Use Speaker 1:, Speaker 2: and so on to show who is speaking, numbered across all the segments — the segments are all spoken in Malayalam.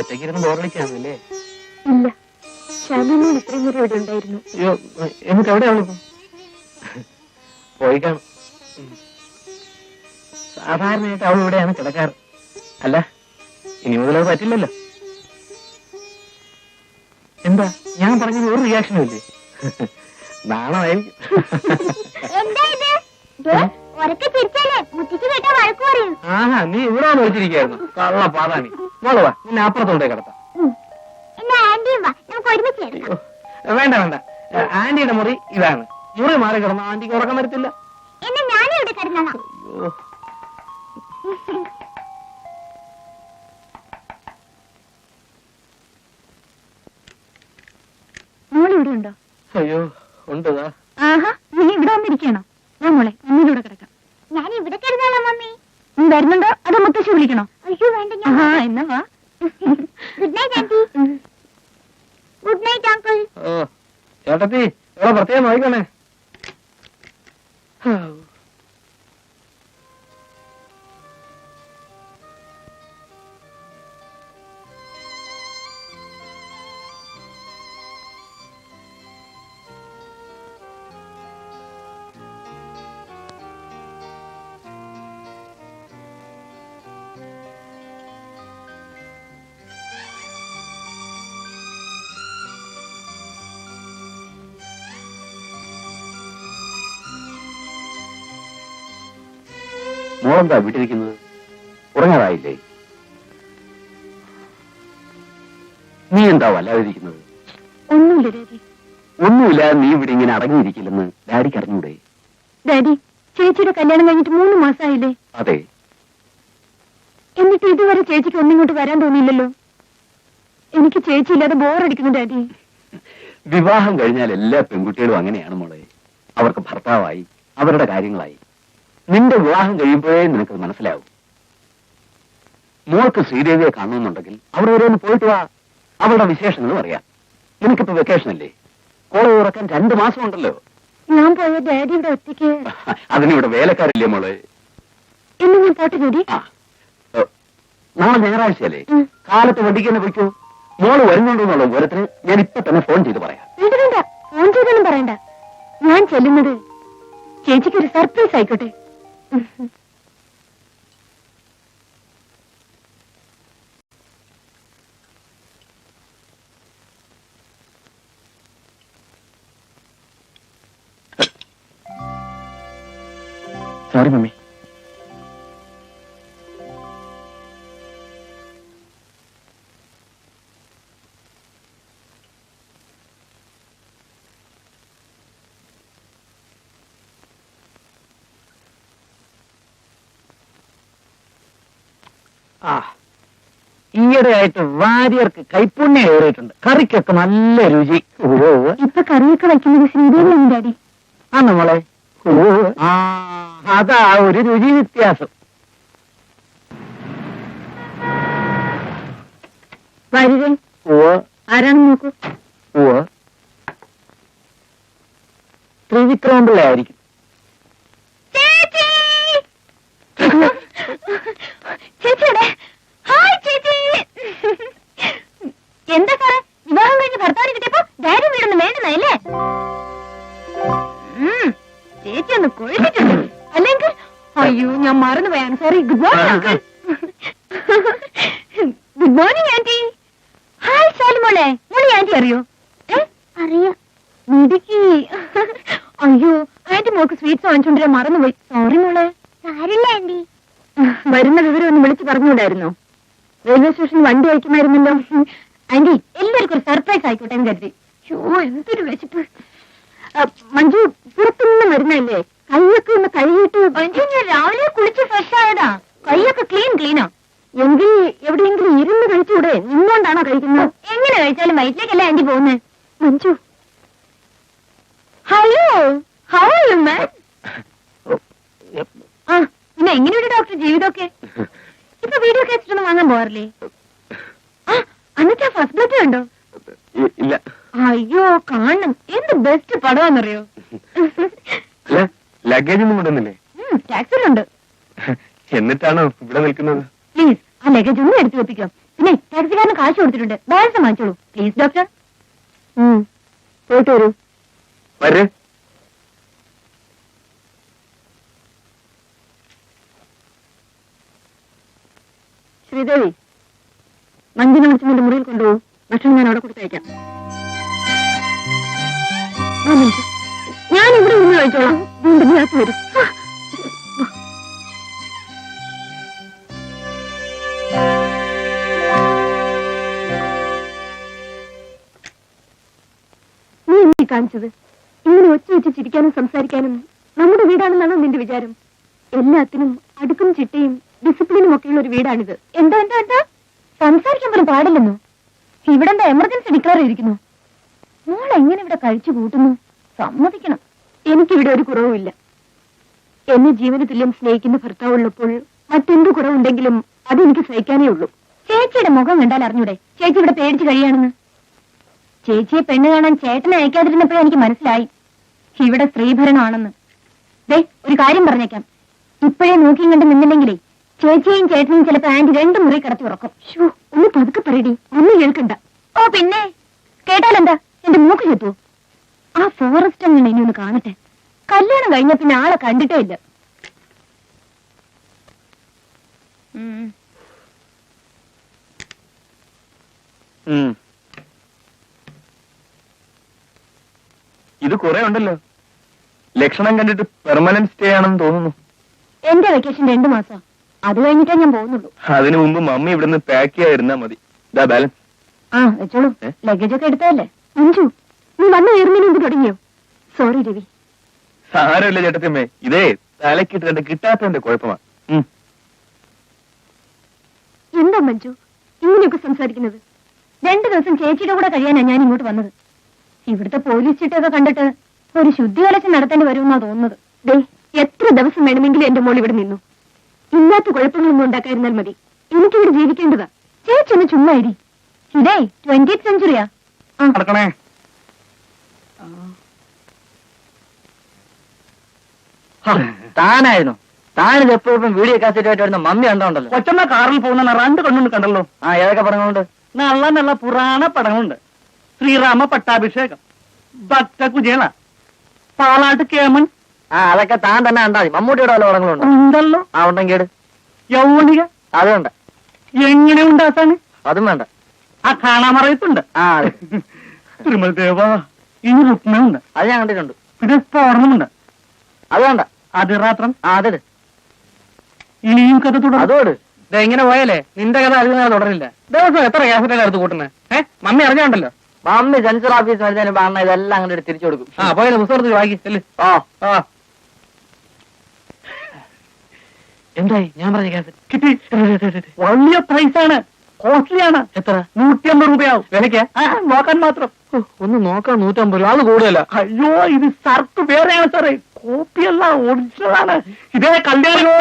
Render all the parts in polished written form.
Speaker 1: ഒറ്റയ്ക്കിരുന്ന് ബോറടിക്കാന്നല്ലേ?
Speaker 2: ഇല്ല, ശാലിനോട് ഇത്രയും നേരം ഇവിടെ ഉണ്ടായിരുന്നു.
Speaker 1: അയ്യോ, എന്നിട്ട് എവിടെയാണോ പോയി കാണും. സാധാരണയായിട്ട് അവൾ ഇവിടെയാണ് കിടക്കാറ്. അല്ല, ഇനി മുതലത് പറ്റില്ലല്ലോ. എന്താ ഞാൻ പറഞ്ഞത് ഒരു റിയാക്ഷനും ഇല്ലേ? നാണമായിരിക്കും. ആഹാ, നീ ഇവിടെ വിളിച്ചിരിക്കായിരുന്നു കള്ള പാതാണി. മോള് വാ, നിന്നെ അപ്പുറത്തോണ്ടേ കിടത്താം. വേണ്ട വേണ്ട, ആന്റിയുടെ മുറി ഇതാണ്. മുറി മാറി കിടന്ന ആന്റിക്ക് ഉറക്കം വരത്തില്ല. അയ്യോ,
Speaker 2: മോളിവിടെ ഉണ്ടോ?
Speaker 1: അയ്യോ ഉണ്ടതാ.
Speaker 2: ആഹാ, നീ ഇവിടെ വന്നിരിക്കണോ? മോളെ, മുന്നിലൂടെ കിടക്കാം. ഞാൻ ഇവിടെ കിടന്നാലോ മമ്മി? വരുന്നുണ്ടോ അതോ മുത്തശ്ശി വിളിക്കണോ? അയ്യോ വേണ്ട, എന്നാ വാ. Good night aunty. Good night uncle.
Speaker 1: ഓ ചേട്ടത്തി, ഇവിടെ പ്രത്യേകം നോക്കണേ. മോളെന്താ വീട്ടിരിക്കുന്നത്? ഉറങ്ങാറായില്ലേ? നീ എന്താ വല്ലാതിരിക്കുന്നത്?
Speaker 2: ഒന്നുമില്ല ഡാഡി.
Speaker 1: ഒന്നുമില്ല, നീ ഇവിടെ ഇങ്ങനെ അടങ്ങിയിരിക്കില്ലെന്ന് ഡാഡിക്ക് അറിഞ്ഞൂടെ?
Speaker 2: ഡാഡി, ചേച്ചിയുടെ കല്യാണം കഴിഞ്ഞിട്ട് 3 മാസമായില്ലേ?
Speaker 1: അതെ.
Speaker 2: എന്നിട്ട് ഇതുവരെ ചേച്ചിക്ക് ഒന്നിങ്ങോട്ട് വരാൻ തോന്നിയില്ലല്ലോ. എനിക്ക് ചേച്ചി ഇല്ലാതെ ബോറടിക്കുന്നു ഡാഡി.
Speaker 1: വിവാഹം കഴിഞ്ഞാൽ എല്ലാ പെൺകുട്ടികളും അങ്ങനെയാണ് മോളെ. അവർക്ക് ഭർത്താവായി, അവരുടെ കാര്യങ്ങളായി. നിന്റെ വിവാഹം കഴിയുമ്പോഴേ നിനക്ക് മനസ്സിലാവും. മോൾക്ക് ശ്രീദേവിയെ കാണണമെന്നുണ്ടെങ്കിൽ അവിടെ വരെ ഒന്ന് പോയിട്ട് വാ. അവളുടെ വിശേഷങ്ങളും അറിയാം. നിനക്കിപ്പോ വെക്കേഷൻ അല്ലേ? കോളേജ് തുറക്കാൻ 2 മാസം ഉണ്ടല്ലോ.
Speaker 2: ഞാൻ പോയ ഡാഡി ഇവിടെ ഒറ്റയ്ക്ക്.
Speaker 1: അതിനിവിടെ വേലക്കാരില്ലേ മോളെ?
Speaker 2: എന്ന് ഞാൻ പോട്ടെ ഡാഡി.
Speaker 1: നാളെ ഞായറാഴ്ചയല്ലേ? കാലത്ത് വണ്ടിക്ക് തന്നെ പോയിക്കോ. മോള് വരുന്നുണ്ടോന്നുള്ള വിവരത്തിന് ഞാൻ ഇപ്പൊ തന്നെ ഫോൺ ചെയ്ത് പറയാം.
Speaker 2: വേണ്ട വേണ്ട, ഫോൺ ചെയ്തൊന്നും പറയണ്ട. ഞാൻ ചെല്ലുന്നത് ചേച്ചിക്ക് ഒരു സർപ്രൈസ് ആയിക്കോട്ടെ.
Speaker 1: Sorry mummy. ഈയിടെയായിട്ട് വാര്യർക്ക് കൈപ്പുണ്യം ഏറിയിട്ടുണ്ട്. കറിക്കൊക്കെ നല്ല രുചി.
Speaker 2: ഇപ്പൊ കറിയൊക്കെ വയ്ക്കുന്നത് ശ്രീദേവിയാണ് ഡാഡി.
Speaker 1: ആ നമ്മളെ അതാ ഒരു രുചി വ്യത്യാസം.
Speaker 2: വാര്യരെ ആരാണെന്ന് നോക്കൂ.
Speaker 1: ത്രിവിക്രമപിള്ളയായിരിക്കും.
Speaker 2: ചേച്ചിയുടെ ഹായ് ചേച്ചി. എന്താ സാറേ, വിവാഹം കഴിഞ്ഞ് ഭർത്താവിനെ കിട്ടിയപ്പോ ഡാഡി വീടൊന്നും വേണ്ടെന്നല്ലേ? ചേച്ചി ഒന്ന് കൊഴിച്ചിട്ടുണ്ട്. അല്ലെങ്കിൽ അയ്യോ, ഞാൻ മറന്നു പോയാണ്. Sorry. Good morning uncle. Good morning aunty. Hi സാലിമോളെ. മോളി ആന്റി അറിയോ? അറിയാം. മിടുക്കി. അയ്യോ, ആന്റി മോൾക്ക് സ്വീറ്റ്സ് വാങ്ങിച്ചോണ്ടിരാൻ മറന്നുപോയി. സോറി മോളെ. സാരില്ല ആന്റി. വരുന്ന വിവരം ഒന്ന് വിളിച്ചു പറഞ്ഞുകൂടായിരുന്നോ? റെയിൽവേ സ്റ്റേഷനിൽ വണ്ടി അയക്കുമായിരുന്നല്ലോ. ആന്റി, എല്ലാവർക്കും ഒരു സർപ്രൈസ് ആയിക്കോട്ടെ എന്ന് കരുതി. അയ്യോ, എന്തൊരു വിശപ്പ്. മഞ്ജു പുറത്തുനിന്ന് വരുന്നല്ലേ? കൈയൊക്കെ ഒന്ന് കഴുകിയിട്ട്. മഞ്ജു, ഞാൻ രാവിലെ കുളിച്ച് ഫ്രഷ് ആയതാ. കൈയൊക്കെ ക്ലീനാ. എങ്കിൽ എവിടെയെങ്കിലും ഇരുന്ന് കഴിച്ചുകൂടെ? നിന്നുകൊണ്ടാണോ കഴിക്കുന്നത്? എങ്ങനെ കഴിച്ചാലും വയറ്റിലേക്കല്ലേ ആന്റി പോകുന്നത്? Manju, hello, how are you man? ആ, പിന്നെ എങ്ങനെയുണ്ട് ഡോക്ടർ ജീവിതമൊക്കെ? ഇപ്പൊ വീഡിയോ കേസിട്ടൊന്നും വാങ്ങാൻ പോകാറില്ലേ? എന്നിട്ട് ഫസ്റ്റ് ബ്ലഡ് ഉണ്ടോ?
Speaker 1: ഇല്ല.
Speaker 2: അയ്യോ, കാണണം. എന്ത് ബെസ്റ്റ് പടമാണെന്നറിയോ?
Speaker 1: ലഗേജ് ഒന്നും കൊണ്ടുവന്നില്ലേ?
Speaker 2: ടാക്സിലുണ്ട്.
Speaker 1: എന്നിട്ടാണോ ഇവിടെ നിൽക്കുന്നത്?
Speaker 2: പ്ലീസ്, ആ ലഗേജ് ഒന്നും എടുത്തു വെപ്പിക്കാം. പിന്നെ ടാക്സിക്കാരന് കാശ് കൊടുത്തിട്ടുണ്ട്, ബാലൻസ് വാങ്ങിച്ചോളൂ പ്ലീസ് ഡോക്ടർ. പോയിട്ട് വരൂ.
Speaker 1: വരേ.
Speaker 2: ശ്രീദേവി, മഞ്ജുനെ വിളിച്ച് നിന്റെ മുറിയിൽ കൊണ്ടുപോകും. ഭക്ഷണം ഞാൻ അവിടെ കൊടുത്തയക്കാം. ഞാൻ ഇവിടെ നിന്ന് കഴിച്ചോളാം. വീണ്ടും നീ അകത്ത് വരും. നീ എന്നീ കാണിച്ചത് ഇങ്ങനെ ഒച്ച വെച്ച് ചിരിക്കാനും സംസാരിക്കാനും നമ്മുടെ വീടാണെന്നാണോ നിന്റെ വിചാരം? എല്ലാത്തിനും അടുക്കും ചിട്ടയും ഡിസിപ്ലിനും ഒക്കെയുള്ള ഒരു വീടാണിത്. എന്താ എന്താ എന്താ സംസാരിക്കാൻ പോലും പാടില്ലെന്നോ? ഇവിടെ എന്താ എമർജൻസി ഡിക്ലെയർ ചെയ്തിരിക്കുന്നു? മോൾ എങ്ങനെ ഇവിടെ കഴിച്ചു കൂട്ടുന്നു? സമ്മതിക്കണം, എനിക്കിവിടെ ഒരു കുറവുമില്ല. എന്നെ ജീവന തുല്യം സ്നേഹിക്കുന്ന ഭർത്താവുള്ളപ്പോൾ മറ്റെന്ത് കുറവുണ്ടെങ്കിലും അതെനിക്ക് സഹിക്കാനേ ഉള്ളൂ. ചേച്ചിയുടെ മുഖം കണ്ടാൽ അറിഞ്ഞൂടെ ചേച്ചി ഇവിടെ പേടിച്ച് കഴിയാണെന്ന്? ചേച്ചിയെ പെണ്ണ് കാണാൻ ചേട്ടനെ അയക്കാതിരുന്നപ്പോഴേ എനിക്ക് മനസ്സിലായി ഇവിടെ സ്ത്രീഭരണമാണെന്ന്. ദേ ഒരു കാര്യം പറഞ്ഞേക്കാം, ഇപ്പോഴേ നോക്കിയും കണ്ട് നിന്നില്ലെങ്കിലേ ചേച്ചിയും ചേട്ടനും ചിലപ്പോൾ ആന്റി 2 മുറി കിടത്തി ഉറക്കും. ഒന്ന് പതുക്കെ പറയടി, ഒന്നും കേൾക്കണ്ട. ഓ പിന്നെ കേട്ടാലെന്താ, എന്റെ മൂക്ക് ചെത്തുവോ? ആ ഫോറസ്റ്റ് അങ്ങനെ ഇനി ഒന്ന് കാണട്ടെ. കല്യാണം കഴിഞ്ഞ പിന്നെ ആളെ കണ്ടിട്ടേ ഇല്ല.
Speaker 1: ഇത് കുറെ ഉണ്ടല്ലോ. ലക്ഷണം കണ്ടിട്ട് പെർമനന്റ് സ്റ്റേ ആണെന്ന് തോന്നുന്നു.
Speaker 2: എന്റെ വെക്കേഷൻ 2 മാസം, അത് കഴിഞ്ഞിട്ടേ ഞാൻ പോകുന്നുള്ളൂ.
Speaker 1: അതിനു മുമ്പ് മമ്മി ഇവിടുന്ന് പാക്ക് ചെയ്യാതിരുന്നാ മതി. ഇതാ ബാലൻസ്.
Speaker 2: ആ വെച്ചോളൂ, ലഗേജ് ഒക്കെ എടുത്തതല്ലേ. മഞ്ജു, നീ വന്നു കയറുന്നതിന് മുമ്പ് തുടങ്ങിയോ? സോറി രവി.
Speaker 1: സാരമില്ല ചേട്ടത്തിയമ്മേ, ഇതേ തലക്കിട്ട് കണ്ട് കിട്ടാത്തതിന്റെ കുഴപ്പമാ.
Speaker 2: എന്താ മഞ്ജു ഇങ്ങനെയൊക്കെ സംസാരിക്കുന്നത്? 2 ദിവസം ചേച്ചിയുടെ കൂടെ കഴിയാനാ ഞാൻ ഇങ്ങോട്ട് വന്നത്. ഇവിടുത്തെ പോലീസ് ചിട്ടയൊക്കെ കണ്ടിട്ട് ഒരു ശുദ്ധി കലശം നടത്തേണ്ടി വരുമെന്നാ തോന്നുന്നത്. ദേ എത്ര ദിവസം വേണമെങ്കിലും എന്റെ മോൾ ഇവിടെ നിന്നു. ഇല്ലാത്ത കുഴപ്പങ്ങളൊന്നും ഉണ്ടാക്കാതിരുന്നാൽ മതി. എനിക്കിവിടെ ജീവിക്കേണ്ടതാ. ചേച്ചി ഒന്ന് ചുമ്മാ ഇരി. ഇതേ 20th സെഞ്ചുറിയാ.
Speaker 1: നടക്കണേ.
Speaker 3: താനായിരുന്നു. താനിത് എപ്പോഴും വീഡിയോ കാസറ്റായിട്ട് വരുന്ന മമ്മി കണ്ടോണ്ടല്ലോ.
Speaker 4: കൊച്ചമ്മ കാറിൽ പോകുന്ന 2 കണ്ണുണ്ട് കണ്ടല്ലോ.
Speaker 3: ആ ഏതൊക്കെ പടങ്ങളുണ്ട്?
Speaker 4: നല്ല നല്ല പുരാണ പടങ്ങളുണ്ട്. ശ്രീരാമ പട്ടാഭിഷേകം, ഭക്ത കുചേള, പാലാട്ട് കേമൻ.
Speaker 3: ആ അതൊക്കെ താൻ തന്നെ കണ്ടാ മതി. മമ്മൂട്ടിയുടെ വല്ല പടങ്ങളുണ്ടോ?
Speaker 4: ഉണ്ടല്ലോ.
Speaker 3: ആ ഉണ്ടെങ്കിൽ
Speaker 4: യൗവനിക
Speaker 3: അതുണ്ട്.
Speaker 4: എങ്ങനെ ഉണ്ടാക്കാണ്?
Speaker 3: അതും വേണ്ട.
Speaker 4: ആ കാണാമറയത്തുണ്ട്.
Speaker 3: ആ അതെ.
Speaker 4: തിരുമല ദേവ ഇനി രുക്മുണ്ട്.
Speaker 3: അത് ഞാൻ കണ്ടിട്ടുണ്ട്.
Speaker 4: പിന്നെ സ്ഫോടനമുണ്ട്.
Speaker 3: അത് വേണ്ട.
Speaker 4: അതിറാത്രം.
Speaker 3: ആ അതെ.
Speaker 4: ഇനിയും കഥ തുടരും.
Speaker 3: അതോട്
Speaker 4: ഇങ്ങനെ പോയാലേ നിന്റെ കഥ അധികം തുടരില്ല. ദിവസം എത്ര ഗ്യാസറ്റൊക്കെ എടുത്ത് കൂട്ടുന്നത്? മമ്മി അറിഞ്ഞോണ്ടല്ലോ.
Speaker 3: മമ്മി സെൻസർ ഓഫീസ് വരുന്നതിന് പറഞ്ഞ ഇതെല്ലാം അങ്ങനെ തിരിച്ചു കൊടുക്കും.
Speaker 4: ആ പോയാലും പുസ്തകത്തിൽ വായിക്കി.
Speaker 3: ആ
Speaker 4: ആ
Speaker 3: എന്തായി ഞാൻ പറഞ്ഞ ഗ്യാസ്
Speaker 4: കിട്ടി. വലിയ പ്രൈസാണ്, കോസ്റ്റ്ലിയാണ്.
Speaker 3: എത്ര?
Speaker 4: 150 രൂപയാവും വിലക്ക്. നോക്കാൻ മാത്രം.
Speaker 3: ഒന്ന് നോക്കാം. 150 രൂപ അത് കൂടുതല.
Speaker 4: അയ്യോ ഇത് സർട്ട് വേറെയാണ് സാറേ, കോപ്പിയല്ല, ഒറിജിനലാണ്. ഇതേ കല്യാണമോ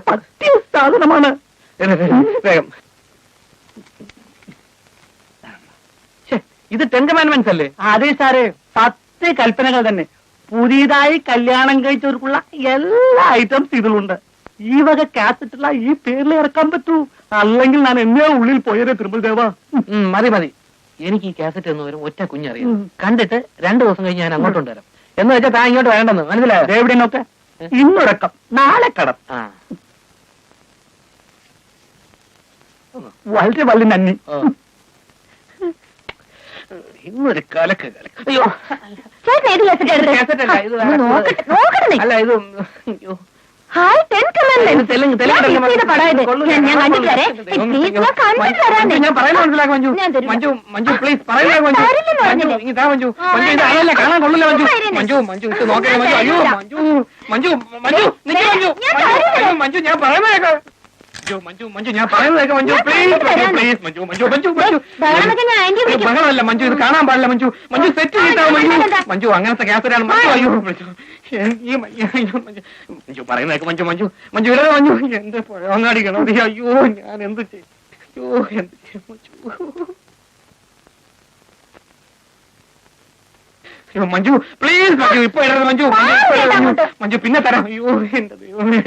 Speaker 4: പറ്റിയ സാധനമാണ്.
Speaker 3: വേഗം.
Speaker 4: ഇത് 10 കമാൻഡ്മെന്റ്സ് അല്ലേ? അതെ സാറേ, 10 കൽപ്പനകൾ തന്നെ. പുതിയതായി കല്യാണം കഴിച്ചവർക്കുള്ള എല്ലാ ഐറ്റംസ് ഇതിലുണ്ട്. ഈ വക കാസറ്റുള്ള ഈ പേരിൽ ഇറക്കാൻ പറ്റൂ, അല്ലെങ്കിൽ ഞാൻ എന്നെ ഉള്ളിൽ പോയതേ തിരുമൽ ദേവ.
Speaker 3: മതി മതി. എനിക്ക് ഈ കാസറ്റ് എന്ന് വരും ഒറ്റ കുഞ്ഞറിയാം. കണ്ടിട്ട് 2 ദിവസം കഴിഞ്ഞ് ഞാൻ അങ്ങോട്ട് വരാം. എന്ന് വെച്ചാൽ താൻ ഇങ്ങോട്ട് വേണ്ടെന്ന് മനസ്സിലായോ?
Speaker 4: എവിടെയൊക്കെ ഇന്നുടക്കം നാളെ കടം. വളരെ വളരെ നന്ദി.
Speaker 3: ഇന്നൊരു കലക്ക് കലക്ക്.
Speaker 2: അയ്യോ ചേട്ടൻ ഏത്
Speaker 3: കാസറ്റ് അല്ല, ഇത് വേറെ.
Speaker 2: നോക്കണേ.
Speaker 3: അല്ല ഇത്
Speaker 2: ഹായ് 10 കമാൻഡ്മെന്റ്സ്.
Speaker 3: തെലുങ്ക്
Speaker 2: ഞാൻ കണ്ടിട്ട് വരാം. കണ്ടിട്ട് വരാനേ.
Speaker 3: ഞാൻ പറയുന്നത് മനസ്സിലാക്കും മഞ്ജു.
Speaker 2: ഞാൻ തരും.
Speaker 3: മഞ്ജു മഞ്ജു പ്ലീസ് പറയുന്നത് മഞ്ജു.
Speaker 2: തരില്ലെന്ന് പറഞ്ഞില്ലേ?
Speaker 3: മഞ്ജു ഇതാ മഞ്ജു. മഞ്ജു ഇത് അതല്ല, കാണാൻ കൊള്ളില്ല മഞ്ജു. മഞ്ജു മഞ്ജു ഇത് നോക്കണേ മഞ്ജു. അയ്യോ മഞ്ജു മഞ്ജു മഞ്ജു നിക്ക് മഞ്ജു. അയ്യോ മഞ്ജു ഞാൻ പറയുന്നത് കേൾക്ക്. മഞ്ജു മഞ്ജു ഞാൻ പറയുന്നത് കേൾക്ക് മഞ്ജു. Please Manju please Manju Manju Manju Manju. ബഹളമല്ല മഞ്ജു, ഇത് കാണാൻ പാടില്ല മഞ്ജു. മഞ്ജു സെറ്റ് ചെയ്താവും മഞ്ജു. മഞ്ജു അങ്ങനത്തെ ക്യാസറ്റാണ് മഞ്ജു. അയ്യോ ഈ മഞ്ജു പറയുന്നത് കേൾക്ക് മഞ്ജു. മഞ്ജു മഞ്ജു ഇട മഞ്ജു. എന്റെ അങ്ങാടിക്കണം. അയ്യോ ഞാൻ എന്ത് ചെയ്യും? അയ്യോ എന്ത് ചെയ്യും മഞ്ജു? മഞ്ജു പ്ലീസ് മഞ്ജു ഇപ്പൊ ഇടരുത് മഞ്ജു. മഞ്ജു പിന്നെ തരാം. അയ്യോ എന്റെ ദൈവമേ.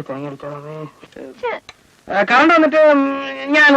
Speaker 3: തേങ്ങ അടിച്ചോളാമേ. കറണ്ട് വന്നിട്ട് ഞാൻ